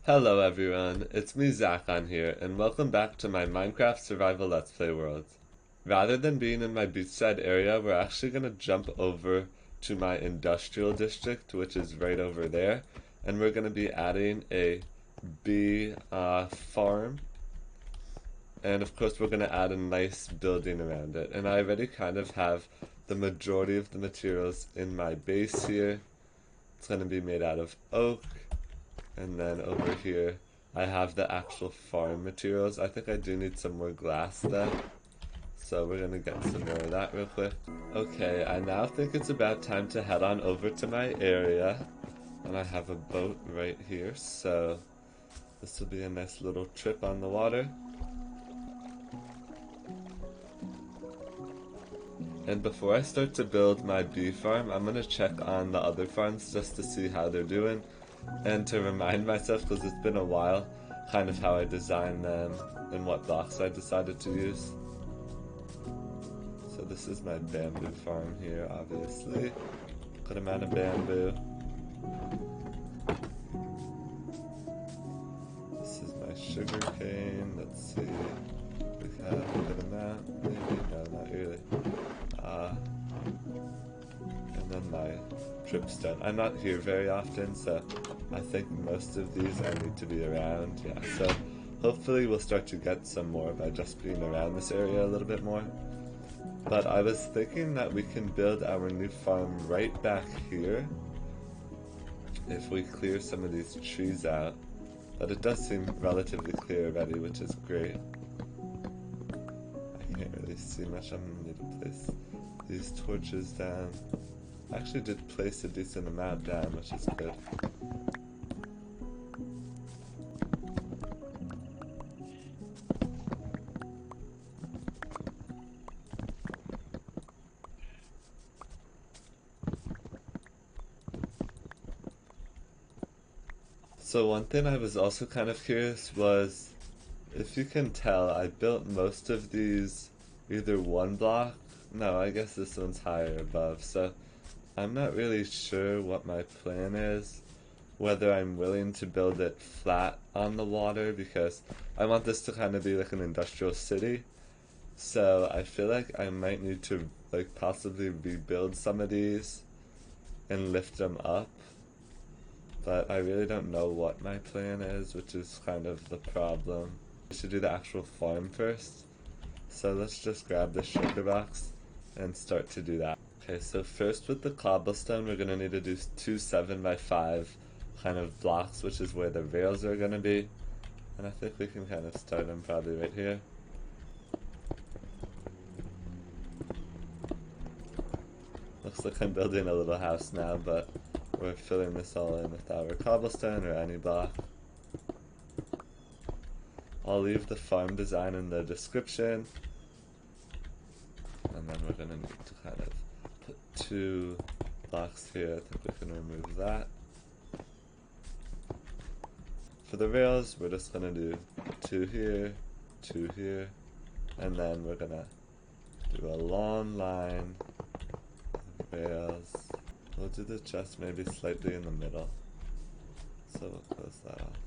Hello everyone, it's me Zach on here, and welcome back to my Minecraft Survival Let's Play world. Rather than being in my beachside area, we're actually going to jump over to my industrial district, which is right over there, and we're going to be adding a bee farm, and of course we're going to add a nice building around it. And I already kind of have the majority of the materials in my base here. It's going to be made out of oak. And then over here, I have the actual farm materials. I think I do need some more glass though. So we're gonna get some more of that real quick. Okay, I now think it's about time to head on over to my area. And I have a boat right here, so this will be a nice little trip on the water. And before I start to build my bee farm, I'm gonna check on the other farms just to see how they're doing. And to remind myself, because it's been a while, kind of how I designed them and what blocks I decided to use. So this is my bamboo farm here, obviously. Good amount of bamboo. This is my sugar cane. Let's see. We have a good amount. Maybe, no, not really. And then my dripstone. I'm not here very often, so I think most of these I need to be around. Yeah, so hopefully we'll start to get some more by just being around this area a little bit more. But I was thinking that we can build our new farm right back here if we clear some of these trees out. But it does seem relatively clear already, which is great. I can't really see much. I'm gonna need to place these torches down. I actually did place a decent amount down, which is good. So one thing I was also kind of curious was, if you can tell, I built most of these either one block. No, I guess this one's higher above, so I'm not really sure what my plan is, whether I'm willing to build it flat on the water, because I want this to kind of be like an industrial city. So I feel like I might need to like possibly rebuild some of these and lift them up. But I really don't know what my plan is, which is kind of the problem. We should do the actual farm first. So let's just grab the sugar box and start to do that. Okay, so first with the cobblestone, we're gonna need to do two 7x5 kind of blocks, which is where the rails are gonna be. And I think we can kind of start them probably right here. Looks like I'm building a little house now, but we're filling this all in with our cobblestone or any block. I'll leave the farm design in the description. And then we're gonna need to kind of put two blocks here. I think we can remove that. For the rails, we're just gonna do two here, and then we're gonna do a long line of rails. We'll do the chest maybe slightly in the middle. So we'll close that off.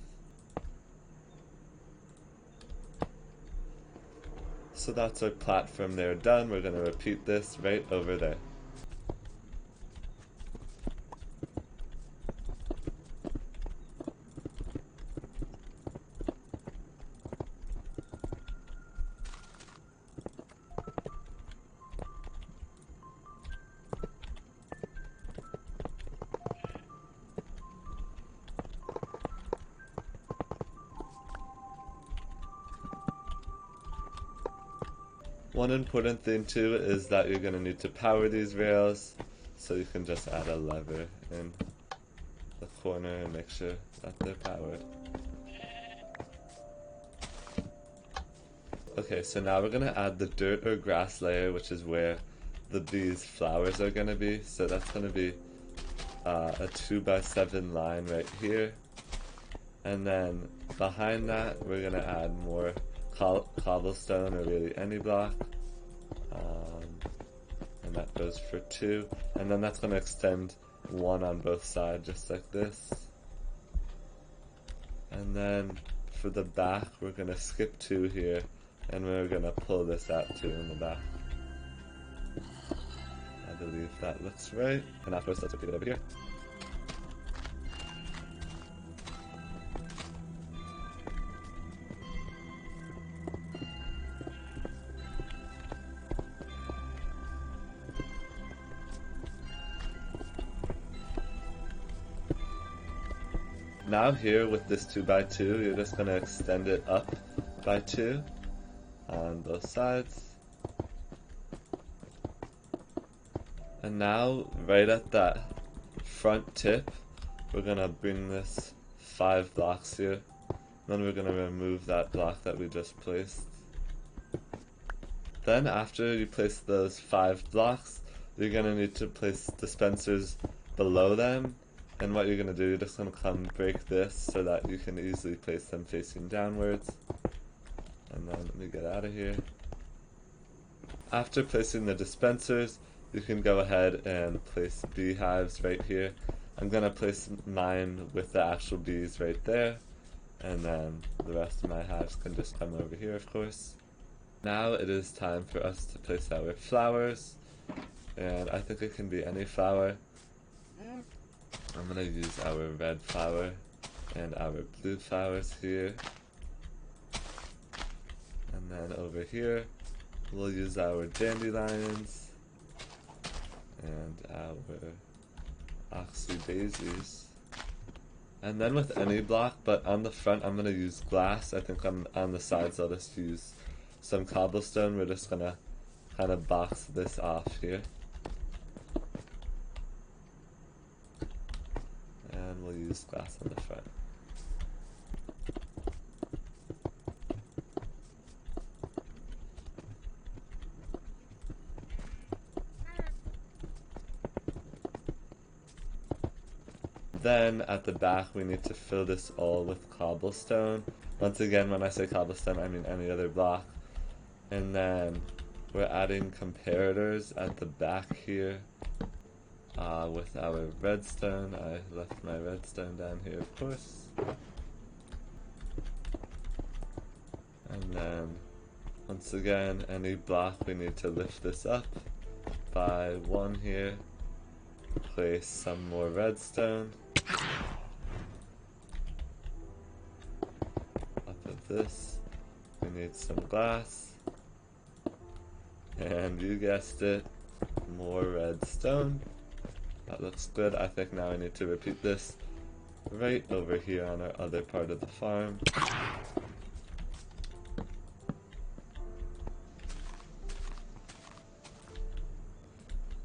So that's our platform there done. We're going to repeat this right over there. One important thing too is that you're going to need to power these rails, so you can just add a lever in the corner and make sure that they're powered. Okay, so now we're going to add the dirt or grass layer, which is where the bees' flowers are going to be. So that's going to be a 2x7 line right here. And then behind that, we're going to add more cobblestone or really any block. And that goes for 2. And then that's going to extend 1 on both sides, just like this. And then for the back, we're gonna skip 2 here, and we're gonna pull this out 2 in the back. I believe that looks right. And afterwards, let's repeat it over here. Now here with this 2x2, you're just going to extend it up by 2 on both sides. And now, right at that front tip, we're going to bring this 5 blocks here. Then we're going to remove that block that we just placed. Then after you place those 5 blocks, you're going to need to place dispensers below them. And what you're going to do, you're just going to come break this so that you can easily place them facing downwards. And then let me get out of here. After placing the dispensers, you can go ahead and place beehives right here. I'm going to place mine with the actual bees right there. And then the rest of my hives can just come over here, of course. Now it is time for us to place our flowers. And I think it can be any flower. I'm going to use our red flower and our blue flowers here. And then over here, we'll use our dandelions and our oxy daisies. And then with any block, but on the front I'm going to use glass. I think on the sides I'll just use some cobblestone. We're just going to kind of box this off here. And we'll use glass on the front. Then at the back we need to fill this all with cobblestone. Once again, when I say cobblestone, I mean any other block. And then we're adding comparators at the back here with our redstone. I left my redstone down here, of course. And then once again, any block we need to lift this up by 1 here. Place some more redstone. Up of this, we need some glass. And you guessed it, more redstone. That looks good. I think now I need to repeat this right over here on our other part of the farm.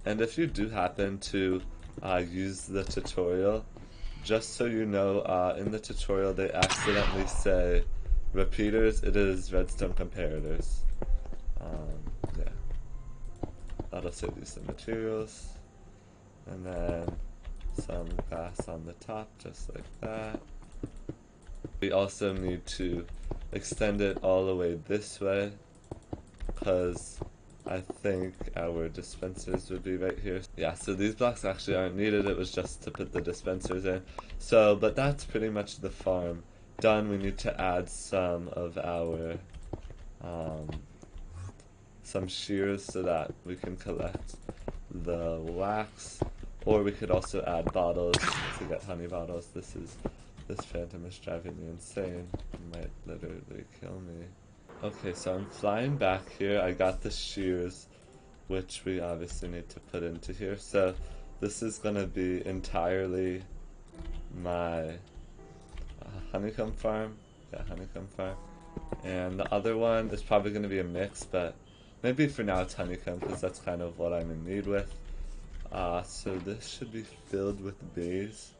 And if you do happen to use the tutorial, just so you know, in the tutorial they accidentally say repeaters. It is redstone comparators. Yeah. That'll save you some materials. And then some glass on the top, just like that. We also need to extend it all the way this way, because I think our dispensers would be right here. Yeah, so these blocks actually aren't needed, it was just to put the dispensers in. So, but that's pretty much the farm done. We need to add some of our, some shears so that we can collect the wax. Or we could also add bottles to get honey bottles. This phantom is driving me insane. It might literally kill me. Okay, so I'm flying back here. I got the shears, which we obviously need to put into here. So this is going to be entirely my honeycomb farm. Yeah, honeycomb farm. And the other one is probably going to be a mix, but maybe for now it's honeycomb because that's kind of what I'm in need with. So this should be filled with bees.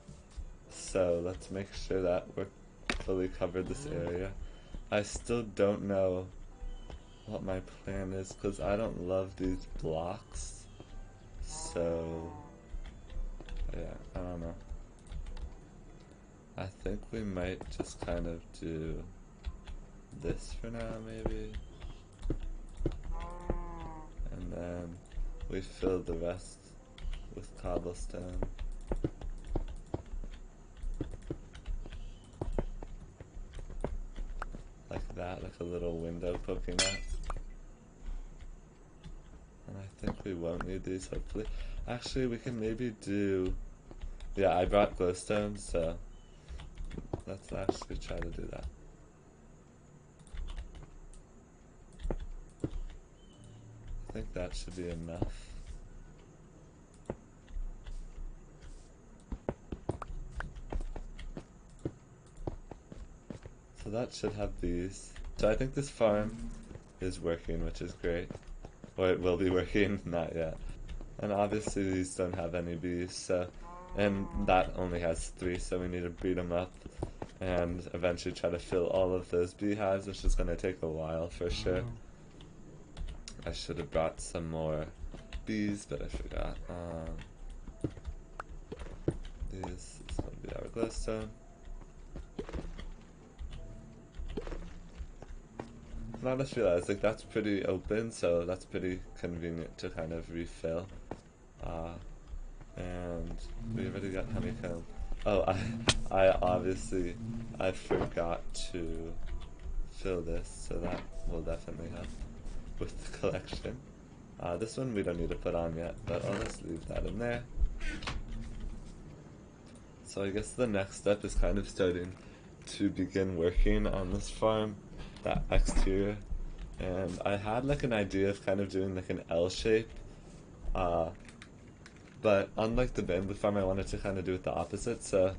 So let's make sure that we're fully covered this area. I still don't know what my plan is because I don't love these blocks. So yeah, I don't know. I think we might just kind of do this for now, maybe. And then we fill the rest with cobblestone. like that, like a little window poking out. And I think we won't need these, hopefully. Actually, we can maybe do... Yeah, I brought glowstone, so let's actually try to do that. I think that should be enough. So that should have these. So I think this farm is working, which is great. Or it will be working, not yet. And obviously these don't have any bees, so... And that only has 3, so we need to breed them up and eventually try to fill all of those beehives, which is going to take a while for sure. I should have brought some more bees, but I forgot. This is going to be our glowstone. And I just realized, like, that's pretty open, so that's pretty convenient to kind of refill. And we already got honeycomb. Oh, I obviously, I forgot to fill this, so that will definitely help with the collection. This one we don't need to put on yet, but I'll just leave that in there. So I guess the next step is kind of starting to begin working on this farm, that exterior. And I had like an idea of kind of doing like an L shape, but unlike the bamboo farm, I wanted to kind of do it the opposite. So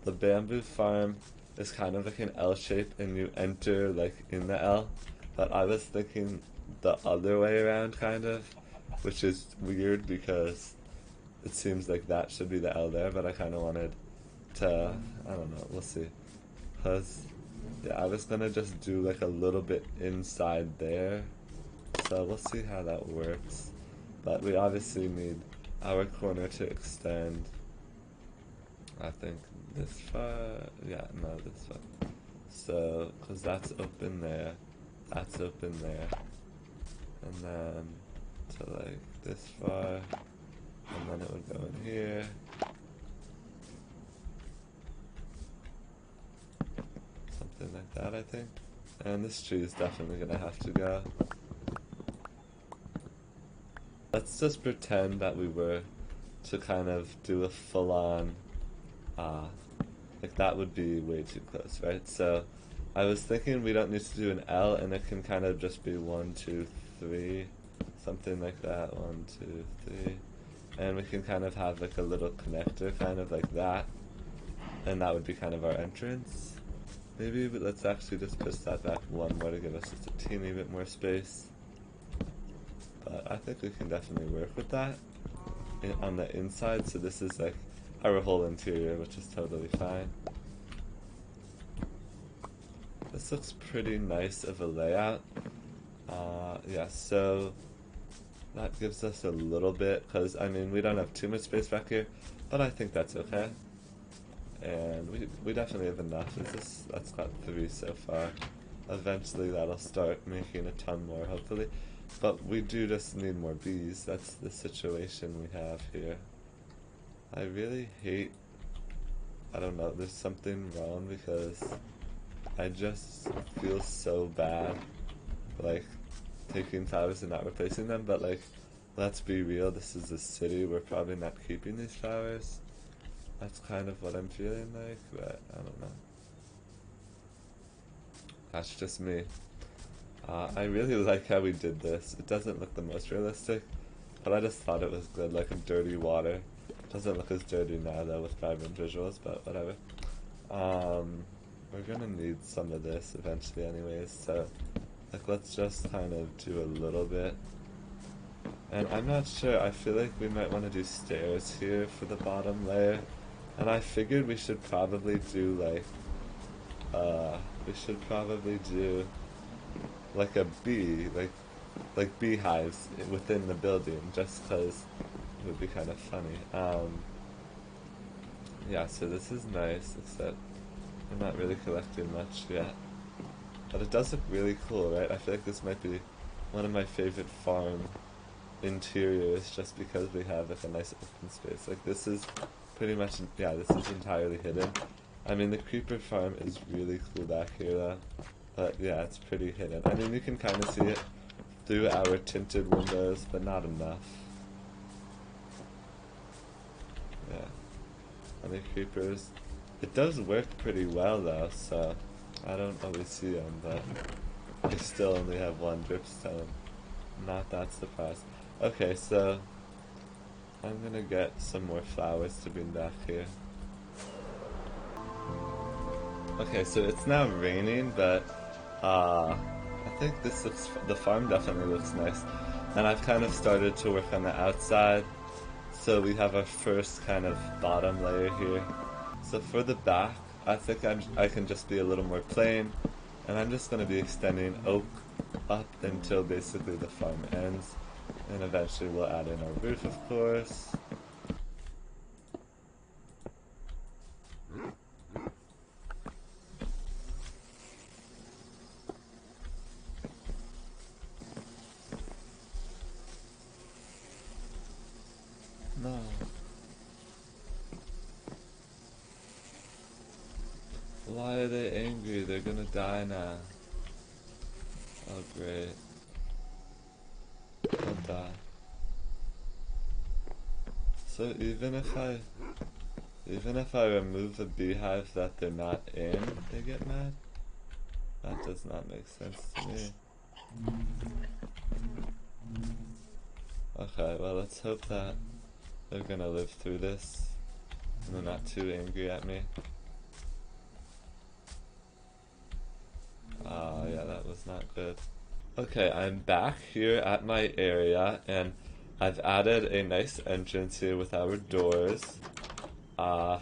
the bamboo farm is kind of like an L shape and you enter like in the L, but I was thinking the other way around kind of, which is weird because it seems like that should be the L there, but I kind of wanted to, I don't know, we'll see. Cause yeah, I was gonna just do like a little bit inside there, so we'll see how that works. But we obviously need our corner to extend, I think this far, yeah, no, this far. So, cause that's open there, that's open there, and then to like this far, and then it would go in here. Something like that, I think. And this tree is definitely gonna have to go. Let's just pretend that we were to kind of do a full-on, like that would be way too close, right? So I was thinking we don't need to do an L and it can kind of just be 1, 2, 3, something like that, 1, 2, 3. And we can kind of have like a little connector kind of like that. And that would be kind of our entrance. Maybe, but let's actually just push that back 1 more to give us just a teeny bit more space. But I think we can definitely work with that on the inside, so this is like our whole interior, which is totally fine. This looks pretty nice of a layout. Yeah, so that gives us a little bit, because I mean we don't have too much space back here, but I think that's okay. And we definitely have enough. That's got 3 so far. Eventually that'll start making a ton more, hopefully. But we do just need more bees. That's the situation we have here. I really hate... I don't know, there's something wrong because I just feel so bad, like, taking flowers and not replacing them, but like, let's be real, this is a city, we're probably not keeping these flowers. That's kind of what I'm feeling like, but I don't know. That's just me. I really like how we did this. It doesn't look the most realistic, but I just thought it was good, like a dirty water. It doesn't look as dirty now though with vibrant visuals, but whatever. We're gonna need some of this eventually anyways, so like let's just kind of do a little bit. And I'm not sure, I feel like we might want to do stairs here for the bottom layer. And I figured we should probably do like, like a bee, like beehives within the building, just because it would be kind of funny. Yeah, so this is nice, except I'm not really collecting much yet. But it does look really cool, right? I feel like this might be one of my favorite farm interiors, just because we have like a nice open space. Like this is pretty much, yeah, this is entirely hidden. I mean, the creeper farm is really cool back here though. But yeah, it's pretty hidden. I mean, you can kind of see it through our tinted windows, but not enough. Yeah. Any creepers? It does work pretty well though, so I don't always see them, but we still only have one dripstone. Not that surprised. Okay, so I'm gonna get some more flowers to bring back here. Okay, so it's now raining, but I think the farm definitely looks nice. And I've kind of started to work on the outside, so we have our first kind of bottom layer here. So for the back, I think I can just be a little more plain, and I'm just going to be extending oak up until basically the farm ends, and eventually we'll add in our roof, of course. No. Why are they angry? They're gonna die now. Oh great. Don't die. So even if I remove a beehive that they're not in, they get mad? That does not make sense to me. Okay, well let's hope that they're gonna live through this and they're not too angry at me. Ah, yeah, that was not good. Okay, I'm back here at my area and I've added a nice entrance here with our doors. And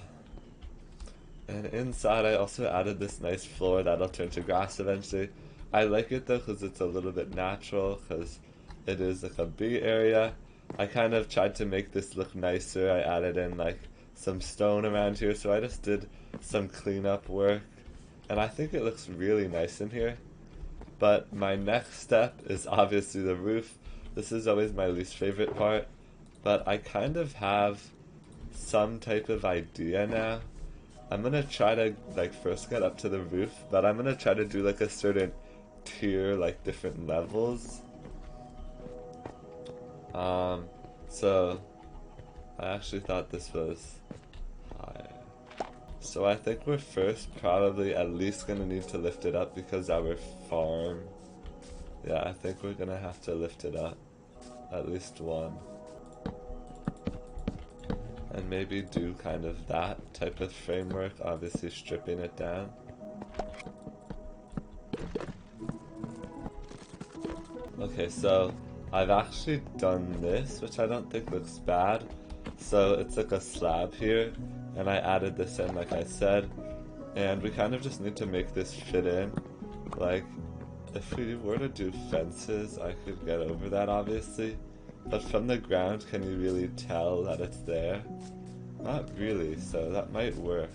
inside I also added this nice floor that'll turn to grass eventually. I like it though because it's a little bit natural because it is like a bee area. I kind of tried to make this look nicer. I added in like some stone around here, so I just did some cleanup work. And I think it looks really nice in here. But my next step is obviously the roof. This is always my least favorite part. But I kind of have some type of idea now. I'm gonna try to like first get up to the roof, but I'm gonna try to do like a certain tier, like different levels. So I actually thought this was high. So I think we're first probably at least gonna need to lift it up because our farm. Yeah, I think we're gonna have to lift it up. At least one. And maybe do kind of that type of framework, obviously stripping it down. Okay, so I've actually done this, which I don't think looks bad. So it's like a slab here, and I added this in like I said, and we kind of just need to make this fit in. Like, if we were to do fences, I could get over that obviously, but from the ground, can you really tell that it's there? Not really, so that might work.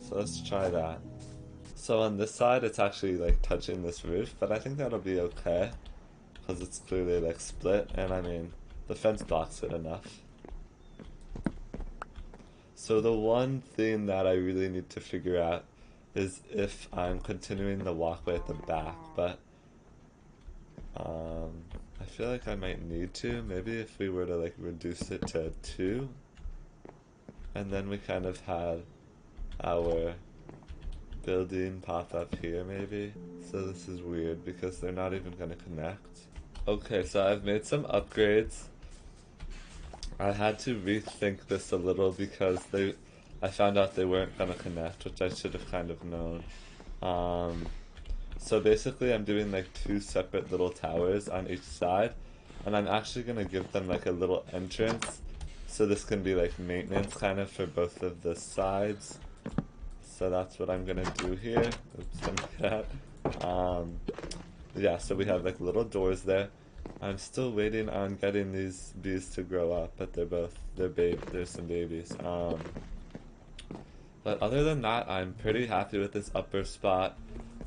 So let's try that. So on this side, it's actually like touching this roof, but I think that'll be okay because it's clearly like split, and I mean, the fence blocks it enough. So the one thing that I really need to figure out is if I'm continuing the walkway at the back, but I feel like I might need to. Maybe if we were to like reduce it to 2, and then we kind of had our building pop up here maybe. So this is weird because they're not even gonna connect. Okay, so I've made some upgrades. I had to rethink this a little because I found out they weren't gonna connect, which I should have kind of known. So basically I'm doing like 2 separate little towers on each side, and I'm actually gonna give them like a little entrance, so this can be like maintenance kind of for both of the sides. So that's what I'm gonna do here. Oops, don't do that. Yeah, so we have like little doors there. I'm still waiting on getting these bees to grow up, but there's some babies. But other than that, I'm pretty happy with this upper spot,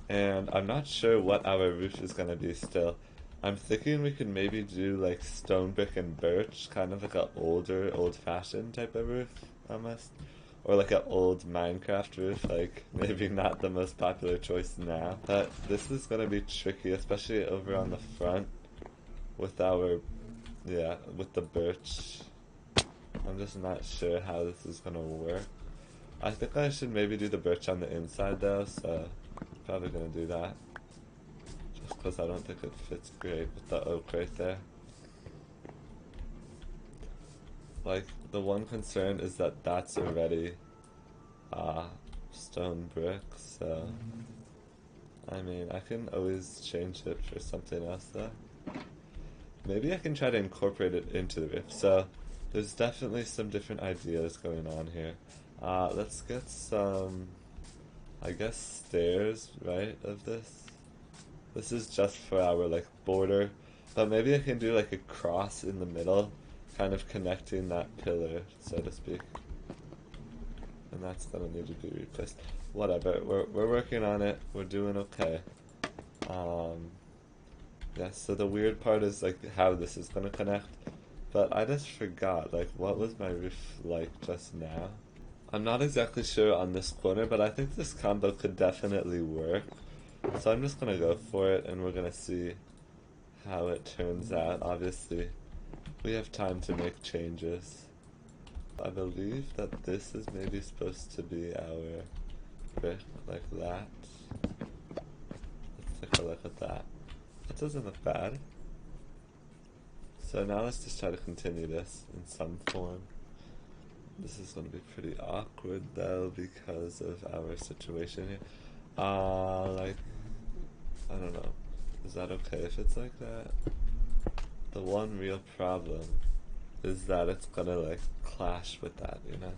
and I'm not sure what our roof is gonna be still. I'm thinking we could maybe do like stone brick and birch, kind of like a older, old-fashioned type of roof, almost. or like an old Minecraft roof, like maybe not the most popular choice now. But this is gonna be tricky, especially over on the front with our, yeah, with the birch. I'm just not sure how this is gonna work. I think I should maybe do the birch on the inside though, so probably gonna do that. Just because I don't think it fits great with the oak right there. Like, the one concern is that that's already stone brick, so I mean, I can always change it for something else though. Maybe I can try to incorporate it into the roof. So there's definitely some different ideas going on here. Let's get some, I guess, stairs, right, of this. This is just for our, like, border. But maybe I can do, like, a cross in the middle, kind of connecting that pillar, so to speak. And that's gonna need to be replaced. Whatever, we're working on it. We're doing okay. Yeah, so the weird part is, like, how this is gonna connect. But I just forgot, like, what was my roof like just now? I'm not exactly sure on this corner, but I think this combo could definitely work. So I'm just gonna go for it, and we're gonna see how it turns out. Obviously, we have time to make changes. I believe that this is maybe supposed to be our brick, like that. Let's take a look at that. That doesn't look bad. So now let's just try to continue this in some form. This is going to be pretty awkward though because of our situation here. Like, I don't know. Is that okay if it's like that? The one real problem is that it's gonna like clash with that, you know?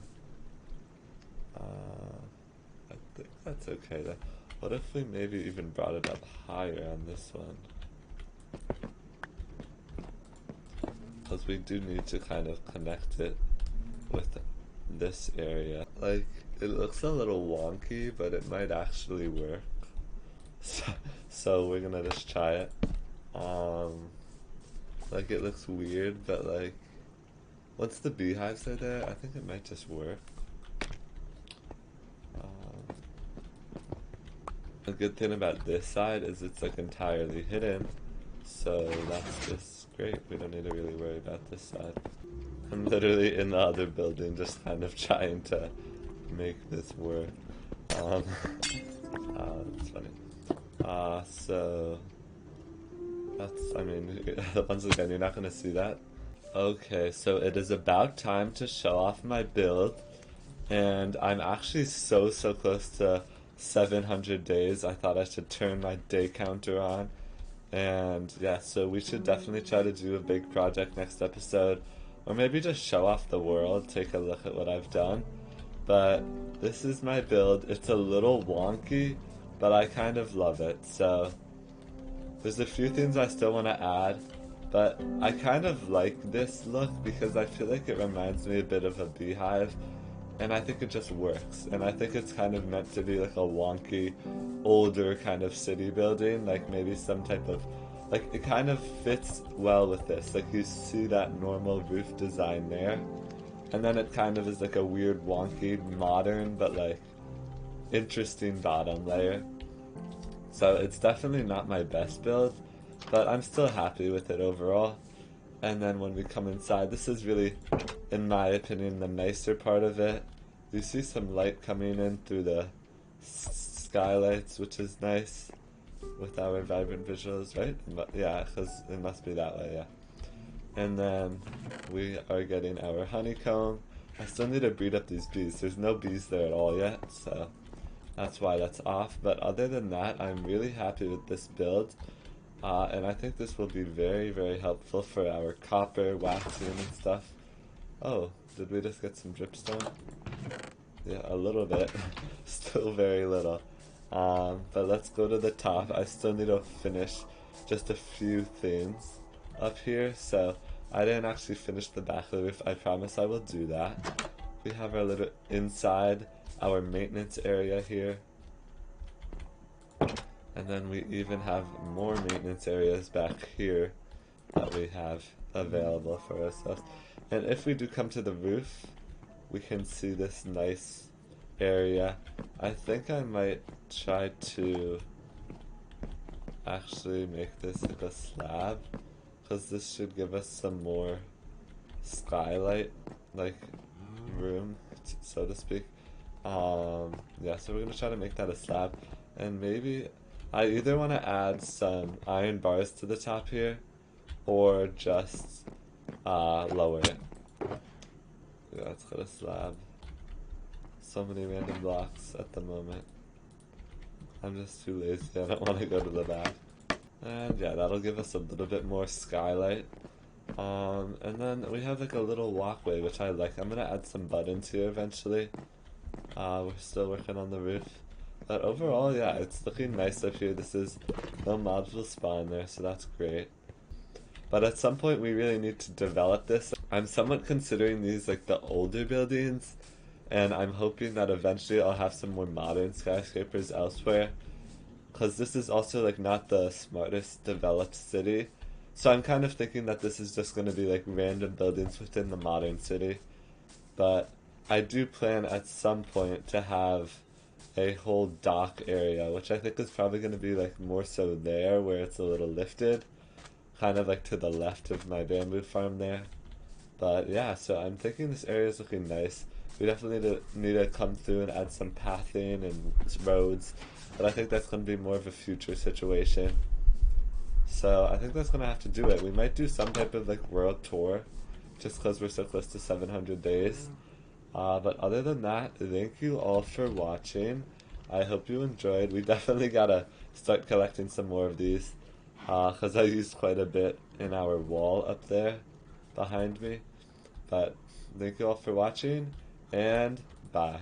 I think that's okay though. What if we maybe even brought it up higher on this one? Because we do need to kind of connect it with this area. Like, it looks a little wonky, but it might actually work. So we're gonna just try it. Like, it looks weird, but like, once the beehives are there, I think it might just work. The good thing about this side is it's like entirely hidden, so that's just great. We don't need to really worry about this side. I'm literally in the other building just kind of trying to make this work. That's funny. So that's, I mean, once again, you're not gonna see that. Okay, so it is about time to show off my build, and I'm actually so close to 700 days. I thought I should turn my day counter on. And yeah, so we should definitely try to do a big project next episode, or maybe just show off the world, take a look at what I've done. But this is my build. It's a little wonky, but I kind of love it. So there's a few things I still want to add, but I kind of like this look because I feel like it reminds me a bit of a beehive, and I think it just works. And I think it's kind of meant to be like a wonky, older kind of city building, like maybe some type of, like, it kind of fits well with this. Like, you see that normal roof design there, and then it kind of is like a weird, wonky, modern, but like interesting bottom layer. So it's definitely not my best build, but I'm still happy with it overall. And then when we come inside, this is really, in my opinion, the nicer part of it. You see some light coming in through the skylights, which is nice with our vibrant visuals, right? Yeah, because it must be that way, yeah. And then we are getting our honeycomb. I still need to breed up these bees. There's no bees there at all yet, so that's why that's off. But other than that, I'm really happy with this build. And I think this will be very helpful for our copper waxing and stuff. Oh, did we just get some dripstone? Yeah, a little bit. Still very little. But let's go to the top. I still need to finish just a few things up here. So I didn't actually finish the back of the roof. I promise I will do that. We have our little inside, our maintenance area here. And then we even have more maintenance areas back here that we have available for ourselves. And if we do come to the roof, we can see this nice area. I think I might try to actually make this like a slab, because this should give us some more skylight, like room, so to speak. Yeah, so we're gonna try to make that a slab, and maybe I either want to add some iron bars to the top here, or just lower it. Yeah, it's got a slab. So many random blocks at the moment. I'm just too lazy. I don't want to go to the back. And yeah, that'll give us a little bit more skylight. And then we have like a little walkway, which I like. I'm gonna add some buttons here eventually. We're still working on the roof. But overall, yeah, it's looking nice up here. No mobs will spawn there, so that's great. But at some point we really need to develop this. I'm somewhat considering these like the older buildings, and I'm hoping that eventually I'll have some more modern skyscrapers elsewhere. Because this is also like not the smartest developed city. So I'm kind of thinking that this is just going to be like random buildings within the modern city. But I do plan at some point to have a whole dock area, which I think is probably going to be like more so there where it's a little lifted, kind of like to the left of my bamboo farm there. But yeah, so I'm thinking this area is looking nice. We definitely need to come through and add some pathing and roads, but I think that's going to be more of a future situation. So I think that's going to have to do it. We might do some type of like world tour, just because we're so close to 700 days. But other than that, thank you all for watching. I hope you enjoyed. We definitely gotta start collecting some more of these, because I used quite a bit in our wall up there behind me. But thank you all for watching, and bye.